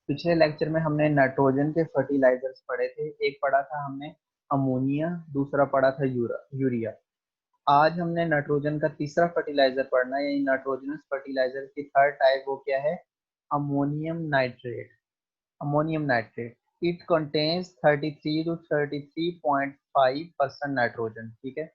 पिछले लेक्चर में हमने नाइट्रोजन के फर्टिलाइजर्स पढ़े थे। एक पढ़ा था हमने अमोनिया, दूसरा पढ़ा था यूरिया। आज हमने नाइट्रोजन का तीसरा फर्टिलाइजर पढ़ना है, यानी नाइट्रोजनस फर्टिलाइजर की थर्ड टाइप। वो क्या है? Ammonium nitrate. Ammonium nitrate it contains 33 to 33.5% nitrogen. ठीक है।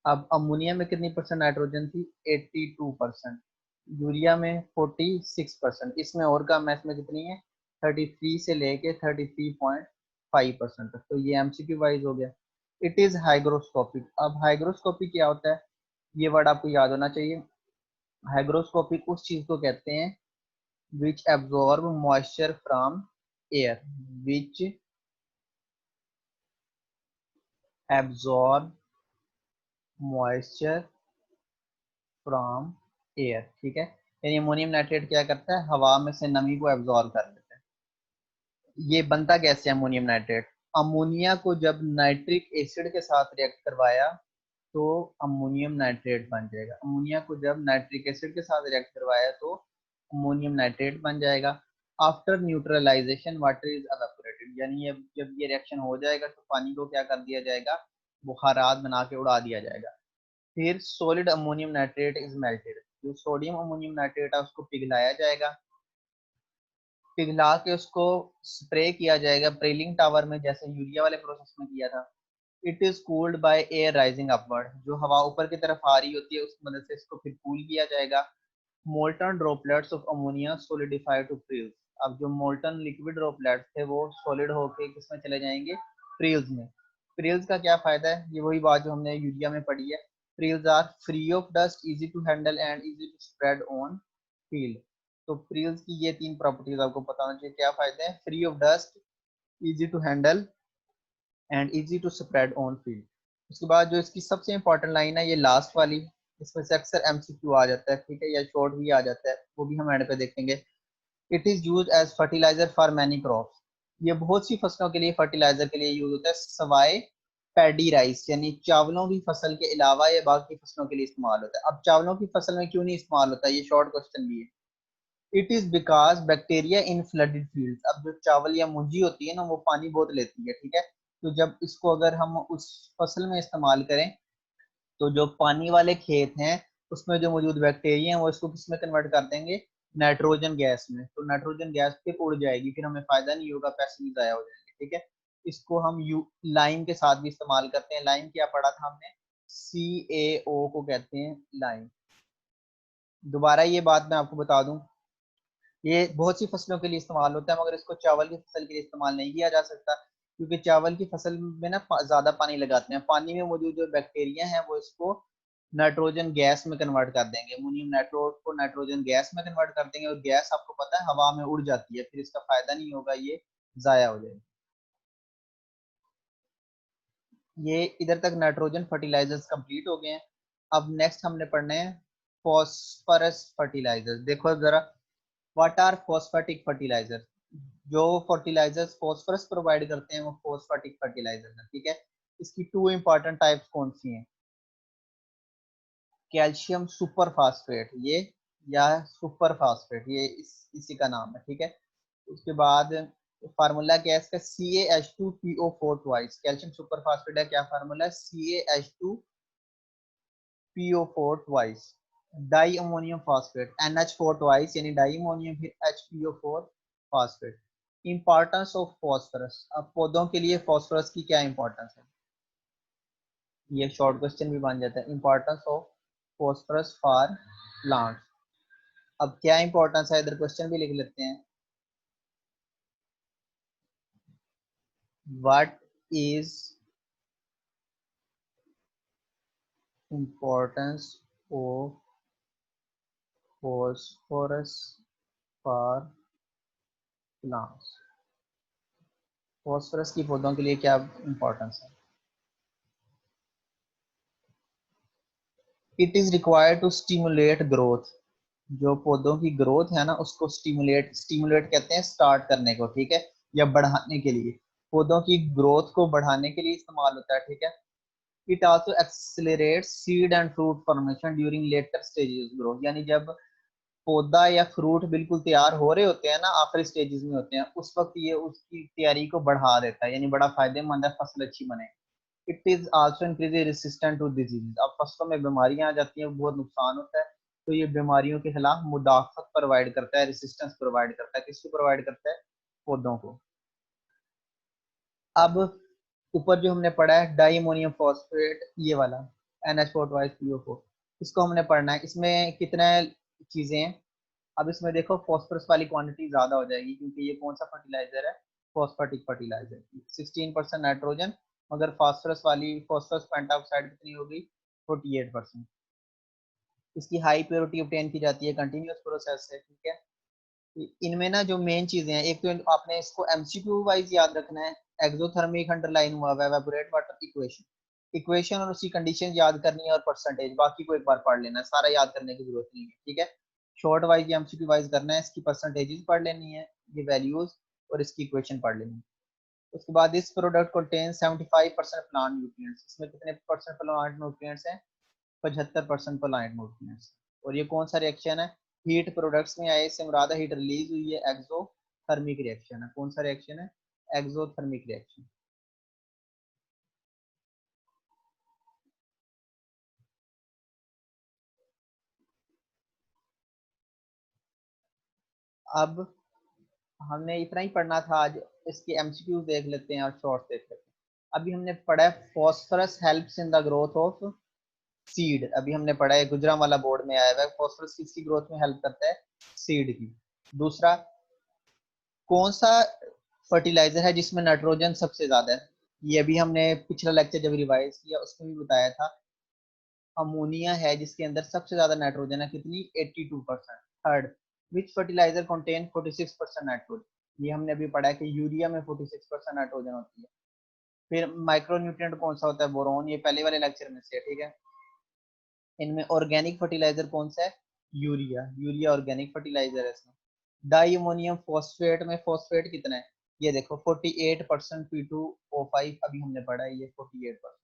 अब अमोनिया में कितनी परसेंट नाइट्रोजन थी? 82%। यूरिया में 46%। इसमें और कम है, इसमें कितनी है? 33 से लेके 33.5% तक। तो ये एमसीक्यू वाइज हो गया। It is hygroscopic. अब हाइग्रोस्कोपिक क्या होता है, ये वर्ड आपको याद होना चाहिए। हाइग्रोस्कोपिक उस चीज को कहते हैं विच absorb moisture from air, which absorb moisture from air. ठीक है। यानी अमोनियम नाइट्रेट क्या करता है? हवा में से नमी को एब्जॉर्ब कर लेता है। ये बनता कैसे है अमोनियम नाइट्रेट? अमोनिया को जब नाइट्रिक एसिड के साथ रिएक्ट करवाया तो अमोनियम नाइट्रेट बन जाएगा। अमोनिया को जब नाइट्रिक एसिड के साथ रिएक्ट करवाया तो अमोनियम नाइट्रेट बन जाएगा। After neutralisation water is evaporated, यानी जब ये रिएक्शन हो जाएगा तो पानी को क्या कर दिया जाएगा? बुखारात बना के उड़ा दिया जाएगा। फिर solid ammonium nitrate is melted. जो सोडियम अमोनियम नाइट्रेट है उसको पिघलाया जाएगा। पिघला के उसको स्प्रे किया जाएगा प्रेलिंग टावर में, जैसे यूरिया वाले प्रोसेस में किया था। It is cooled by air rising upward. जो हवा ऊपर की तरफ आ रही होती है उस मदद से इसको फिर कूल किया जाएगा। Molten droplets of ammonia solidify to prills. अब जो मोल्टन लिक्विड ड्रॉपलेट्स थे वो सॉलिड होके किसमें चले जाएंगे? फ्रीज में। फ्रीज का क्या फायदा है? ये वही बात जो हमने यूरिया में पढ़ी है। Prills are free of dust, easy to handle and easy to spread on field. तो फ्रीज की ये तीन प्रॉपर्टीज आपको पता होना चाहिए। क्या फायदे हैं? Free of dust, easy to handle and easy to spread on field. उसके बाद जो इसकी सबसे इंपॉर्टेंट लाइन है ये लास्ट वाली, इसमें से अक्सर एमसीक्यू आ जाता है, ठीक है, या शॉर्ट भी आ जाता है, वो भी हम एंड पे देखेंगे। It is use as fertiliser for many crops. ये बहुत सी फसलों के लिए फर्टिलाइजर के लिए यूज होता है, सवाए पैडी राइस, यानी चावलों की फसल के अलावा ये बाकी फसलों के लिए इस्तेमाल होता है। अब चावलों की फसल में क्यों नहीं इस्तेमाल होता, ये शॉर्ट क्वेश्चन भी है। It is because bacteria in flooded field. अब जो चावल या मुंजी होती है ना वो पानी बहुत लेती है, ठीक है। तो जब इसको अगर हम उस फसल में इस्तेमाल करें तो जो पानी वाले खेत हैं उसमें जो मौजूद बैक्टीरिया हैं वो इसको किस में कन्वर्ट कर देंगे? नाइट्रोजन गैस में। तो नाइट्रोजन गैस फिर उड़ जाएगी, फिर हमें फायदा नहीं होगा, पैसे भी जाया हो जाएंगे, ठीक है। इसको हम लाइम के साथ भी इस्तेमाल करते हैं। लाइम क्या पढ़ा था हमने? CaO को कहते हैं लाइम। दोबारा ये बात मैं आपको बता दूं, ये बहुत सी फसलों के लिए इस्तेमाल होता है मगर इसको चावल की फसल के लिए इस्तेमाल नहीं किया जा सकता, क्योंकि चावल की फसल में ना ज्यादा पानी लगाते हैं। पानी में मौजूद जो बैक्टीरिया हैं वो इसको नाइट्रोजन गैस में कन्वर्ट कर देंगे। अमोनियम नाइट्रोट को नाइट्रोजन गैस में कन्वर्ट कर देंगे, और गैस आपको पता है हवा में उड़ जाती है, फिर इसका फायदा नहीं होगा, ये जाया हो जाएगा। ये इधर तक नाइट्रोजन फर्टिलाइजर्स कंप्लीट हो गए हैं। अब नेक्स्ट हमने पढ़ने हैं फॉस्फरस फर्टिलाइजर्स। देखो जरा, व्हाट आर फॉस्फेटिक फर्टिलाइजर? जो फर्टिलाइजर्स फॉस्फोरस प्रोवाइड करते हैं वो फॉस्फेटिक फर्टिलाइजर है, ठीक है। इसकी टू इंपॉर्टेंट टाइप्स कौन सी हैं? कैल्शियम सुपर फास्फेट, ये, या सुपर फास्फेट, ये इसी का नाम है, ठीक है। उसके बाद फार्मूला क्या है इसका? CaH2PO4 twice. Calcium super phosphate है, क्या फार्मूला है? CaH2PO4 twice. Di ammonium phosphate NH4 twice, यानी डाई अमोनियम फिर HPO4 phosphate. Importance of phosphorus. अब पौधों के लिए फास्फोरस की क्या इंपॉर्टेंस है? ये शॉर्ट क्वेश्चन भी बन जाता है। Importance of phosphorus for plants. अब क्या इंपॉर्टेंस है, इधर क्वेश्चन भी लिख लेते हैं। What is importance of phosphorus for plants? Phosphorus की पौधों के लिए क्या इंपॉर्टेंस है? It is required to stimulate growth. जो पौधों की ग्रोथ है ना उसको स्टिमुलेट, स्टिमुलेट कहते हैं स्टार्ट करने को, ठीक है, या बढ़ाने के लिए। पौधों की ग्रोथ को बढ़ाने के लिए इस्तेमाल होता है, ठीक है। It also accelerates seed and fruit formation during later stages growth. यानी जब पौधा या फ्रूट बिल्कुल तैयार हो रहे होते हैं ना, आखिरी स्टेजेस में होते हैं, उस वक्त ये उसकी तैयारी को बढ़ा देता है, यानी बड़ा फायदेमंद है, फसल अच्छी बने। It is also increase resistant to disease. अब फसलों में बीमारियां आ जाती हैं, बहुत नुकसान होता है, तो ये बीमारियों के खिलाफ मुदाफत प्रोवाइड करता है, रेसिस्टेंस प्रोवाइड करता है। किसको प्रोवाइड करता है? पौधों को। अब ऊपर जो हमने पढ़ा है डाई अमोनियम फॉस्फेट, ये वाला NH4 इसको हमने पढ़ना है। इसमें कितने चीजें हैं? अब इसमें देखो फॉस्फोरस वाली क्वांटिटी ज्यादा हो जाएगी, क्योंकि ये कौन सा फर्टिलाइजर है? Phosphatic fertiliser. 16% नाइट्रोजन, मगर फास्फोरस वाली फॉस्फोरस पेंटॉक्साइड कितनी होगी? 48%। इसकी हाई प्योरिटी ऑब्टेन की जाती है, कंटिन्यूअस प्रोसेस है, ठीक है। इनमें ना जो मेन चीजें हैं, एक तो आपने इसको एमसीक्यू वाइज याद रखना है। एक्सोथर्मिक अंडरलाइन हुआ है, एवापोरेट वाटर इक्वेशन, इक्वेशन और उसकी कंडीशन याद करनी है, और परसेंटेज, बाकी को एक बार पढ़ लेना है, सारा याद करने की जरूरत नहीं है, ठीक है। शॉर्ट वाइज या एमसीक्यू वाइज करना है, इसकी परसेंटेजेस पढ़ लेनी है, ये वैल्यूज, और इसकी इक्वेशन पढ़ लेनी है। उसके बाद इस प्रोडक्ट कंटेन 75% प्लांट न्यूट्रिएंट्स। इसमें कितने परसेंट प्लांट न्यूट्रिएंट्स हैं? 75% प्लांट न्यूट्रिएंट्स। और ये कौन सा रिएक्शन है? हीट प्रोडक्ट्स में आए, इससे मुराद हीट रिलीज हुई है, एक्सोथर्मिक रिएक्शन है। कौन सा रिएक्शन है? Exothermic reaction. अब हमने इतना ही पढ़ना था आज, इसके एमसीक्यू देख लेते हैं और शॉर्ट देख लेते हैं। अभी हमने पढ़ा है phosphorus helps in the growth of seed. अभी हमने पढ़ा है, गुजरांवाला बोर्ड में आया हुआ है, फॉस्फोरस किसकी ग्रोथ में हेल्प करता है? सीड की। दूसरा, कौन सा फर्टिलाइजर है जिसमें नाइट्रोजन सबसे ज्यादा है? ये अभी हमने पिछला लेक्चर जब रिवाइज किया उसमें भी बताया था, अमोनिया है जिसके अंदर सबसे ज्यादा नाइट्रोजन है, कितनी? 82%। थर्ड, विच फर्टिलाइजर कंटेन 46% नाइट्रोजन? ये हमने अभी पढ़ा है कि यूरिया में 46% नाइट्रोजन होती है। फिर माइक्रोन्यूट्रिएंट कौन सा होता है? बोरोन, ये पहले वाले लेक्चर में से है, ठीक है। इनमें ऑर्गेनिक फर्टिलाइजर कौन सा है? यूरिया। यूरिया ऑर्गेनिक फर्टिलाइजर है इसमें। डाई अमोनियम फॉस्फेट में फॉस्फेट कितना है? ये देखो 48% P2O5, अभी हमने पढ़ा है, ये 48%।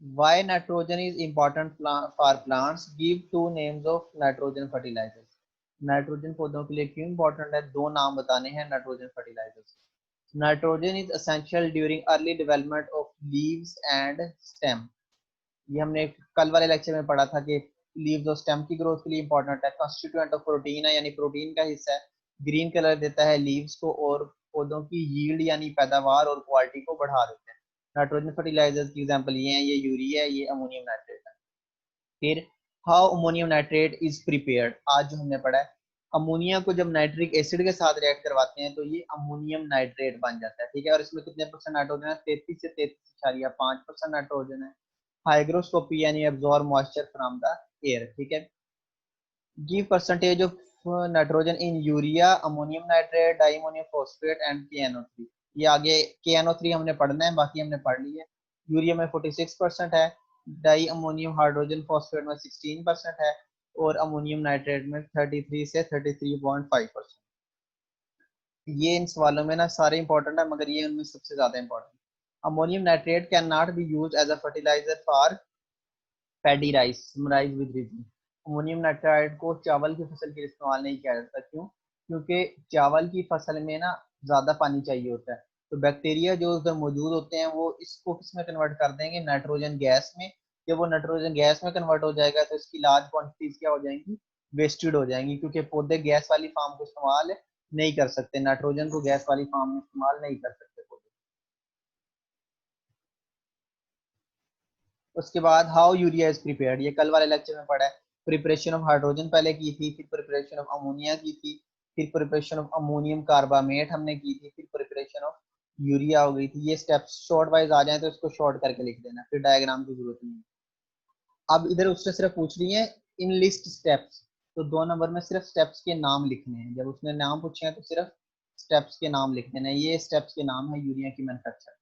Why nitrogen is important for plants? Give two names of nitrogen fertilizers. Nitrogen पौधों के लिए क्यों इंपॉर्टेंट है? दो नाम बताने हैं nitrogen fertilisers. Nitrogen is essential during early development of leaves and stem. ये हमने कल वाले लेक्चर में पढ़ा था कि लीव्स और स्टेम की ग्रोथ के लिए इंपॉर्टेंट है। कॉन्स्टिट्यूएंट ऑफ प्रोटीन है, यानी प्रोटीन का हिस्सा है। ग्रीन कलर देता है लीव्स को, और पौधों की यील्ड यानी पैदावार और क्वालिटी को बढ़ा देते हैं। नाइट्रोजन फर्टिलाइजर्स की एग्जांपल ये हैं, ये यूरिया है, ये अमोनियम नाइट्रेट है। फिर how ammonium nitrate is prepared, आज जो हमने पढ़ा है, अमोनिया को जब नाइट्रिक एसिड के साथ रिएक्ट करवाते हैं तो ये अमोनियम नाइट्रेट बन जाता है, ठीक है। और इसमें कितने परसेंट नाइट्रोजन है? 33 से 33.5% नाइट्रोजन है। हाइग्रोस्कोपी यानी absorb moisture from the air, ठीक है। Give percentage of nitrogen in urea, ammonium nitrate, diammonium phosphate and KNO3। ये आगे KNO3 हमने पढ़ना है, बाकी हमने पढ़ ली है। यूरिया में 46% है, डाई अमोनियम हाइड्रोजन फॉस्फेट में 16% है, और अमोनियम नाइट्रेट में 33 से 33.5%। ये इन सवालों में ना सारे इंपॉर्टेंट है, मगर ये उनमें सबसे ज्यादा important. Ammonium nitrate can not be use as a fertiliser for paddy rice, summarise with reason. Ammonium nitride को चावल की फसल के लिए इस्तेमाल नहीं किया जाता, क्यों? क्योंकि चावल की फसल में ना ज्यादा पानी चाहिए होता है, तो बैक्टीरिया जो उधर मौजूद होते हैं वो इसको किस में कन्वर्ट कर देंगे? नाइट्रोजन गैस में। जब वो नाइट्रोजन गैस में कन्वर्ट हो जाएगा तो इसकी लार्ज क्वांटिटीज क्या हो जाएंगी? वेस्टेड हो जाएंगी, क्योंकि पौधे गैस वाली फार्म को इस्तेमाल नहीं कर सकते, नाइट्रोजन को गैस वाली फार्म में इस्तेमाल नहीं कर सकते पौधे। उसके बाद हाउ यूरिया इज प्रिपेयर्ड, ये कल वाले लेक्चर में पढ़ा है। प्रिपरेशन ऑफ हाइड्रोजन पहले की थी, फिर प्रिपरेशन ऑफ अमोनिया की थी, फिर प्रिपरेशन ऑफ अमोनियम कार्बामेट हमने की थी, फिर प्रिपरेशन ऑफ यूरिया हो गई थी। ये स्टेप्स शॉर्ट वाइज आ जाए तो इसको शॉर्ट करके लिख देना, फिर डायग्राम की जरूरत नहीं है। अब इधर उसने सिर्फ पूछ रही है इन लिस्ट स्टेप्स, तो 2 नंबर में सिर्फ स्टेप्स के नाम लिखने हैं। जब उसने नाम पूछे हैं तो सिर्फ स्टेप्स के नाम लिख देना। ये स्टेप्स के नाम है यूरिया की मैन्युफैक्चर।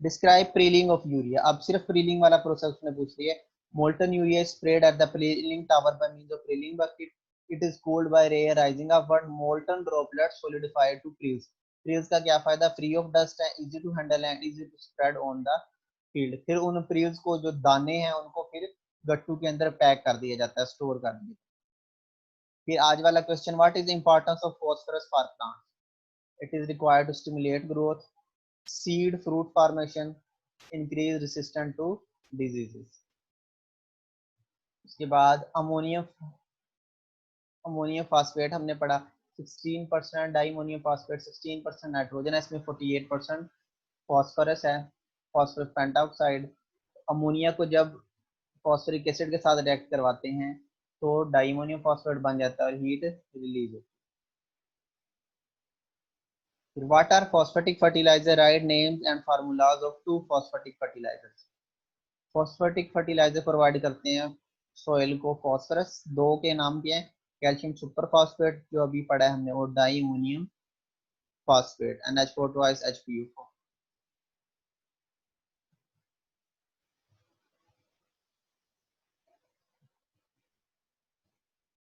डिस्क्राइब प्रीलिंग ऑफ यूरिया, अब सिर्फ प्रीलिंग वाला प्रोसेस उसने पूछ लिया है। Molten UA is sprayed at the prelling tower by means of prelling bucket. It is cooled by ray rising upward. Molten droplets solidify to freeze. Freeze का क्या फायदा? Free of dust है, easy to handle and easy to spread on the field. फिर उन freeze को जो दाने हैं उनको फिर गट्टू के अंदर पैक कर दिया जाता है, स्टोर कर दिया। फिर आज वाला question, what is the importance of phosphorus for plant? It is required to stimulate growth, seed fruit formation, increase resistant to diseases. उसके बाद अमोनियम फास्फेट हमने पढ़ा, 16% डाइमोनियम फास्फेट, 16% नाइट्रोजन है, इसमें 48% फास्फोरस है, फास्फोरस पेंटाऑक्साइड। अमोनिया को जब phosphoric acid के साथ रिएक्ट करवाते हैं तो डाइमोनियम फास्फेट बन जाता है और हीट रिलीज होती है। What are phosphatic fertiliser? Write names and formulas of 2 phosphatic fertilisers. Phosphatic fertiliser provide करते हैं सॉइल को फॉस्फोरस, दो के नाम क्या है? कैल्शियम सुपर फॉस्फेट जो अभी पढ़ा है हमने, और डाइमोनियम फॉस्फेट, NH4 2 HPU